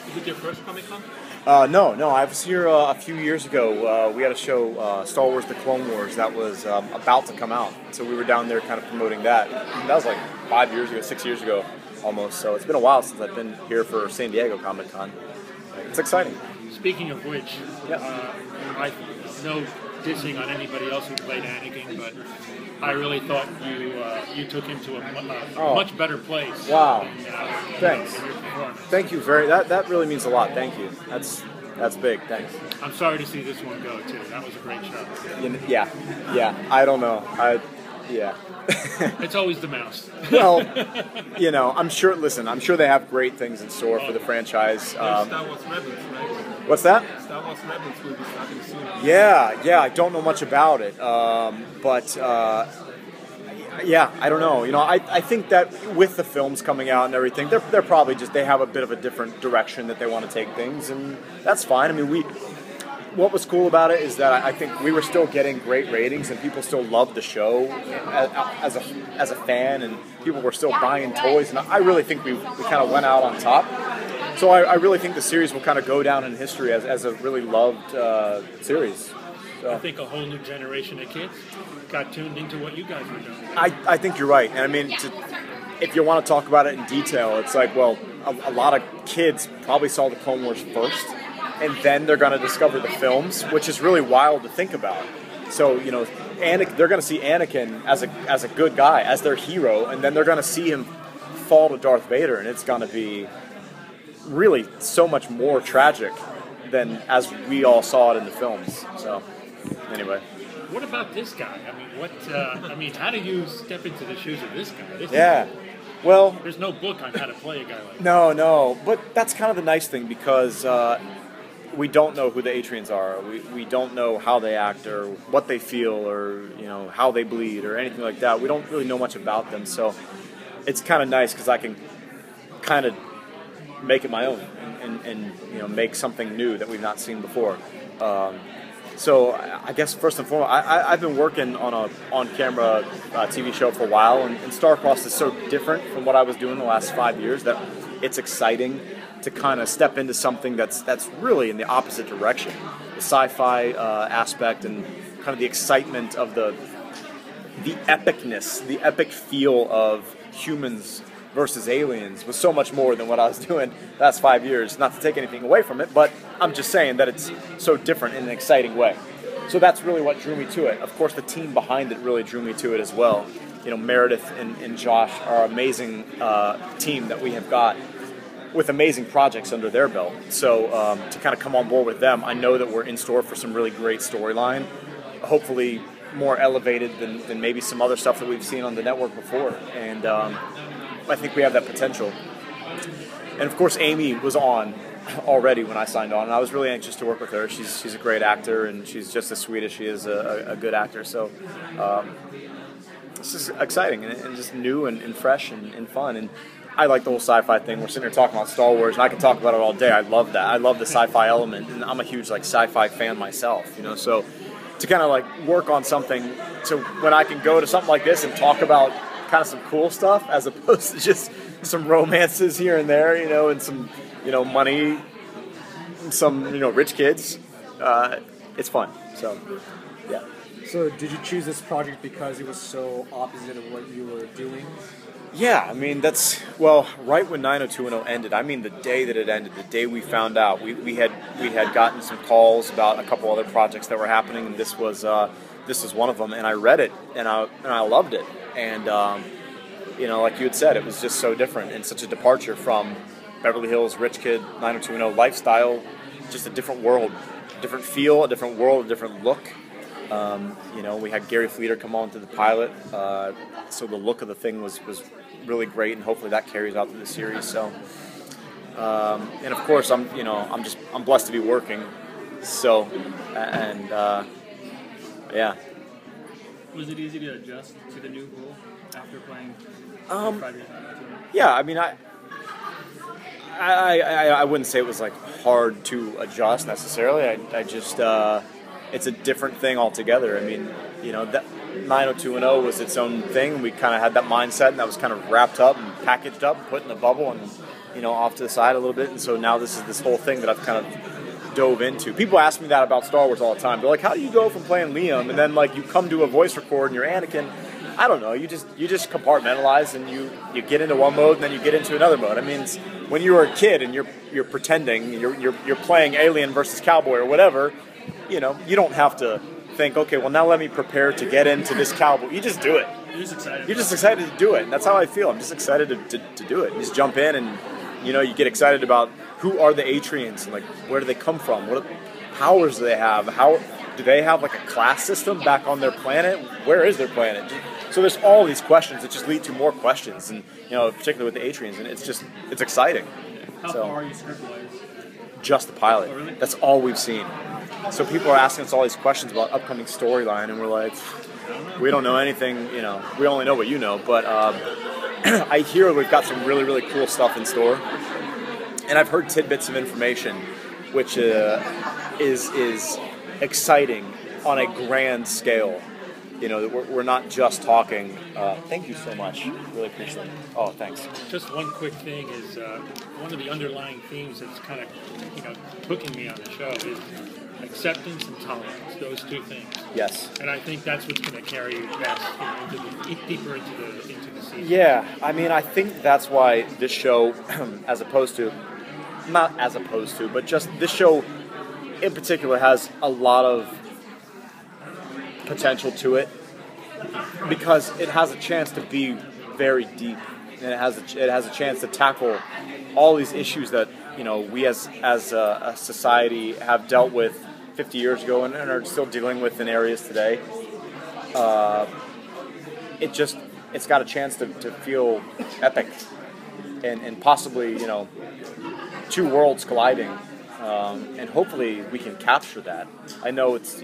Is it your first Comic-Con? No. I was here a few years ago. We had a show, Star Wars: The Clone Wars, that was about to come out. So we were down there kind of promoting that. And that was like 5 years ago, 6 years ago almost. So it's been a while since I've been here for San Diego Comic-Con. It's exciting. Speaking of which, I no dissing on anybody else who played Anakin, but I really thought you took him to a much better place. Wow. Thanks. Thank you that really means a lot. Thank you. That's big. Thanks. I'm sorry to see this one go too. That was a great show. Yeah. I don't know. It's always the mouse. Well, I'm sure. Listen, I'm sure they have great things in store for the franchise. Star Wars Rebels, right? What's that? Star Wars Rebels will be starting soon. Yeah. I don't know much about it, but I don't know. I think that with the films coming out and everything, they're probably they have a bit of a different direction that they want to take things, and that's fine. I mean, what was cool about it is that I think we were still getting great ratings and people still loved the show as a fan, and people were still buying toys, and I really think we kind of went out on top. So I really think the series will kind of go down in history as a really loved series. So I think a whole new generation of kids got tuned into what you guys were doing. I think you're right. And I mean, if you want to talk about it in detail, it's like, well, a lot of kids probably saw the Clone Wars first, and then they're going to discover the films, which is really wild to think about. So, they're going to see Anakin as a good guy, as their hero, and then they're going to see him fall to Darth Vader, and it's going to be really so much more tragic than as we all saw it in the films. So, anyway. What about this guy? I mean, how do you step into the shoes of this guy? Well, there's no book on how to play a guy like that. No, but that's kind of the nice thing, because we don't know who the Atrians are. We don't know how they act or what they feel or how they bleed or anything like that. We don't really know much about them, so it's kind of nice because I can kind of make it my own and make something new that we've not seen before. So I guess first and foremost, I've been working on a on-camera TV show for a while, and Star-Crossed is so different from what I was doing the last 5 years that it's exciting to kind of step into something that's really in the opposite direction. The sci-fi aspect and kind of the excitement of the epicness, the epic feel of humans versus aliens was so much more than what I was doing the last 5 years. Not to take anything away from it, but I'm just saying that it's so different in an exciting way. So that's really what drew me to it. Of course, the team behind it really drew me to it as well. Meredith and Josh are an amazing team that we have got with amazing projects under their belt. So to kind of come on board with them, I know that we're in store for some really great storyline, hopefully more elevated than maybe some other stuff that we've seen on the network before. And I think we have that potential. And of course, Amy was on already when I signed on, and I was really anxious to work with her. She's a great actor, and she's just as sweet as she is a good actor. So this is exciting and just new and fresh and fun. And I like the whole sci-fi thing. We're sitting here talking about Star Wars, and I can talk about it all day. I love that. I love the sci-fi element, and I'm a huge sci-fi fan myself. So to kind of work on something, so when I can go to something like this and talk about kind of some cool stuff as opposed to just some romances here and there, and some, money, some, rich kids. It's fun. So, yeah. So did you choose this project because it was so opposite of what you were doing? Yeah, I mean, right when 90210 ended, I mean the day that it ended, the day we found out, we had gotten some calls about a couple other projects that were happening, and this was one of them, and I read it, and I loved it. And, like you had said, it was just so different and such a departure from Beverly Hills, rich kid, 90210 lifestyle, just a different world, different feel, a different world, a different look. We had Gary Fleeter come on to the pilot, so the look of the thing was really great, and hopefully that carries out through the series. So, and of course, I'm blessed to be working. So, and yeah. Was it easy to adjust to the new role after playing 5 years? Yeah, I mean, I wouldn't say it was hard to adjust necessarily. I just it's a different thing altogether. I mean, 90210 was its own thing. We kind of had that mindset, and that was kind of wrapped up and packaged up and put in a bubble and, off to the side a little bit. And so now this is this whole thing that I've kind of dove into. People ask me that about Star Wars all the time. They're like, how do you go from playing Liam and then like you come to a voice record and you're Anakin? I don't know. You just compartmentalize and you get into one mode and then you get into another mode. I mean, when you were a kid and you're pretending you're playing alien versus cowboy or whatever, you don't have to think, okay, well now let me prepare to get into this cowboy. You just do it. You're just excited. You're just excited to do it. And that's how I feel. I'm just excited to do it. You just jump in and you get excited about who are the Atrians and like where do they come from? What powers do they have? How do they have like a class system back on their planet? Where is their planet? So there's all these questions that just lead to more questions, and particularly with the Atrians, and it's exciting. How far are you script-wise? Just the pilot. Oh, really? That's all we've seen. So people are asking us all these questions about upcoming storyline, and we're like, we don't know anything. We only know what you know. But I hear we've got some really, really cool stuff in store, and I've heard tidbits of information, which is exciting on a grand scale. We're not just talking. Thank you so much. Really appreciate it. Oh, thanks. Just one quick thing is one of the underlying themes that's kind of hooking me on the show is acceptance and tolerance. Those two things. Yes. And I think that's what's going to carry you past, deeper into the season. Yeah, I mean, I think that's why this show, but just this show in particular has a lot of potential to it because it has a chance to be very deep, and it has a chance to tackle all these issues that we as a society have dealt with 50 years ago and are still dealing with in areas today. It's got a chance to feel epic and possibly two worlds colliding, and hopefully we can capture that. I know it's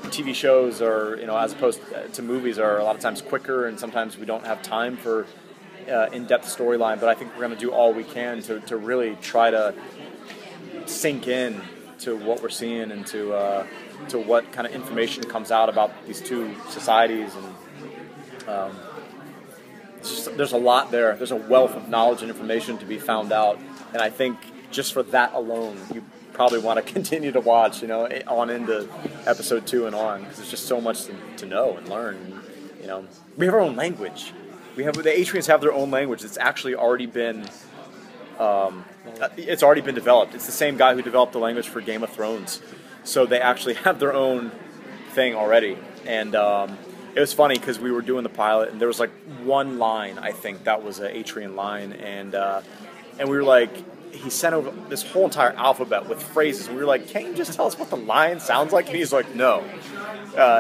TV shows are, as opposed to movies, are a lot of times quicker, and sometimes we don't have time for in-depth storyline, but I think we're going to do all we can to really try to sink in to what we're seeing and to what kind of information comes out about these two societies. And there's a lot there. There's a wealth of knowledge and information to be found out, and I think just for that alone, you probably want to continue to watch, on into episode 2 and on, because there's just so much to know and learn. We have our own language. The Atrians have their own language. It's actually already been, developed. It's the same guy who developed the language for Game of Thrones, so they actually have their own thing already. And it was funny because we were doing the pilot, and there was like one line, I think that was an Atrian line, and we were like, he sent over this whole entire alphabet with phrases. And we were like, can't you just tell us what the line sounds like? And he's like, no.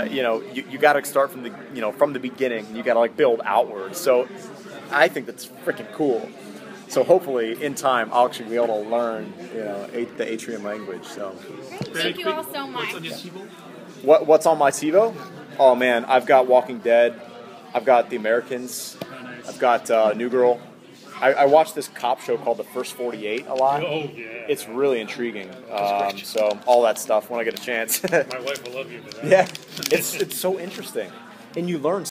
You got to start from the beginning. And you got to build outwards. So I think that's freaking cool. So hopefully in time I'll actually be able to learn the Atrian language. So Thank you all so much. What's on your TiVo? What's on my TiVo? Oh man, I've got Walking Dead. I've got The Americans. I've got New Girl. I watched this cop show called The First 48 a lot. Oh, yeah. It's really intriguing. So all that stuff when I get a chance. My wife will love you for that. Yeah, it's so interesting, and you learn